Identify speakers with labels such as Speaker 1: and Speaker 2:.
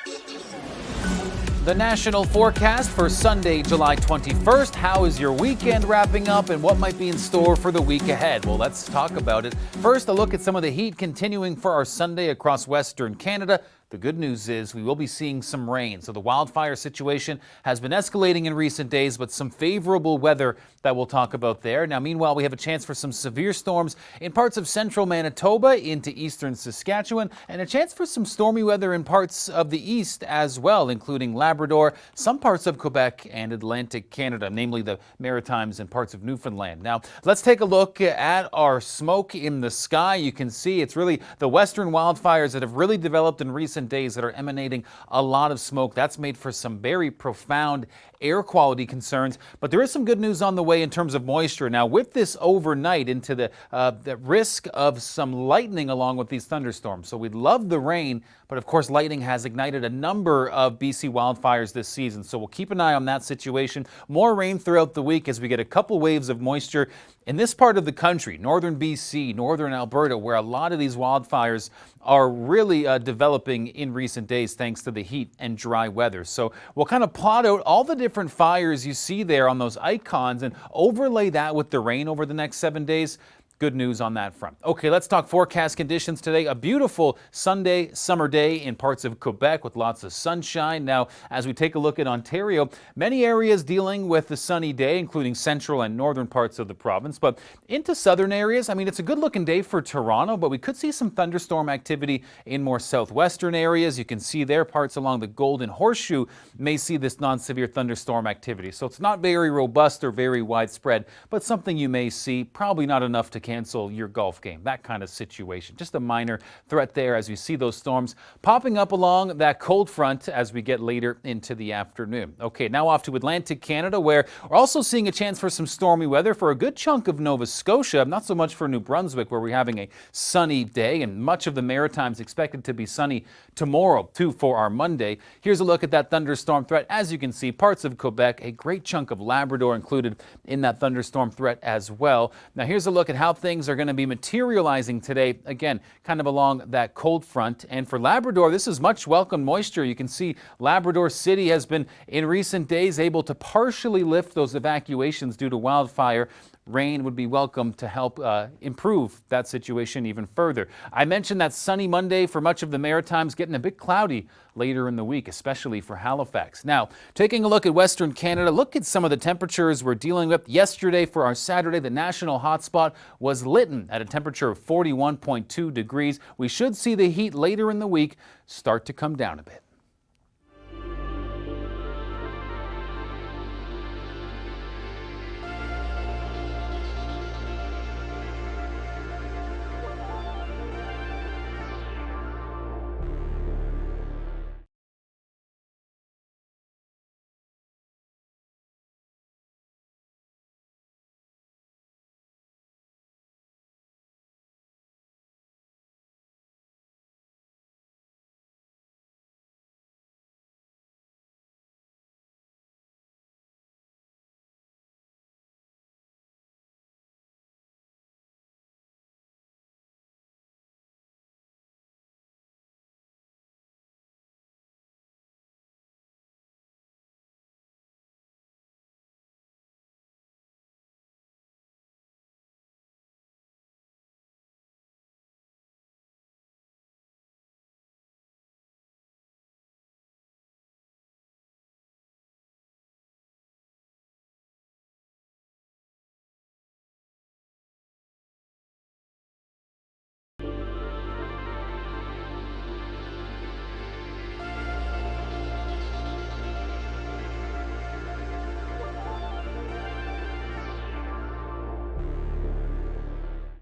Speaker 1: The national forecast for Sunday, July 21st. How is your weekend wrapping up and what might be in store for the week ahead? Well, let's talk about it. First, a look at some of the heat continuing for our Sunday across Western Canada. The good news is we will be seeing some rain. So the wildfire situation has been escalating in recent days, but some favorable weather that we'll talk about there. Now, meanwhile, we have a chance for some severe storms in parts of central Manitoba into eastern Saskatchewan, and a chance for some stormy weather in parts of the east as well, including Labrador, some parts of Quebec and Atlantic Canada, namely the Maritimes and parts of Newfoundland. Now, let's take a look at our smoke in the sky. You can see it's really the western wildfires that have really developed in recent days that are emanating a lot of smoke. That's made for some very profound air quality concerns, but there is some good news on the way in terms of moisture. Now, with this overnight into the risk of some lightning along with these thunderstorms. So we'd love the rain, but of course lightning has ignited a number of BC wildfires this season. So we'll keep an eye on that situation. More rain throughout the week as we get a couple waves of moisture in this part of the country, northern BC, northern Alberta, where a lot of these wildfires are really developing in recent days thanks to the heat and dry weather. So we'll kind of plot out all the different fires you see there on those icons and overlay that with the rain over the next 7 days. Good news on that front. Okay, let's talk forecast conditions today. A beautiful Sunday summer day in parts of Quebec with lots of sunshine. Now, as we take a look at Ontario, many areas dealing with the sunny day, including central and northern parts of the province. But into southern areas, I mean, it's a good looking day for Toronto, but we could see some thunderstorm activity in more southwestern areas. You can see there parts along the Golden Horseshoe may see this non-severe thunderstorm activity. So it's not very robust or very widespread, but something you may see, probably not enough to cancel your golf game, that kind of situation. Just a minor threat there as you see those storms popping up along that cold front as we get later into the afternoon. Okay, now off to Atlantic Canada, where we're also seeing a chance for some stormy weather for a good chunk of Nova Scotia, not so much for New Brunswick, where we're having a sunny day, and much of the Maritimes expected to be sunny tomorrow, too, for our Monday. Here's a look at that thunderstorm threat. As you can see, parts of Quebec, a great chunk of Labrador included in that thunderstorm threat as well. Now, here's a look at how things are going to be materializing today, again, kind of along that cold front. And for Labrador, this is much welcome moisture. You can see Labrador City has been, in recent days, able to partially lift those evacuations due to wildfire. Rain would be welcome to help improve that situation even further. I mentioned that sunny Monday for much of the Maritimes, getting a bit cloudy later in the week, especially for Halifax. Now, taking a look at Western Canada, look at some of the temperatures we're dealing with. Yesterday for our Saturday, the national hotspot was Lytton at a temperature of 41.2 degrees. We should see the heat later in the week start to come down a bit.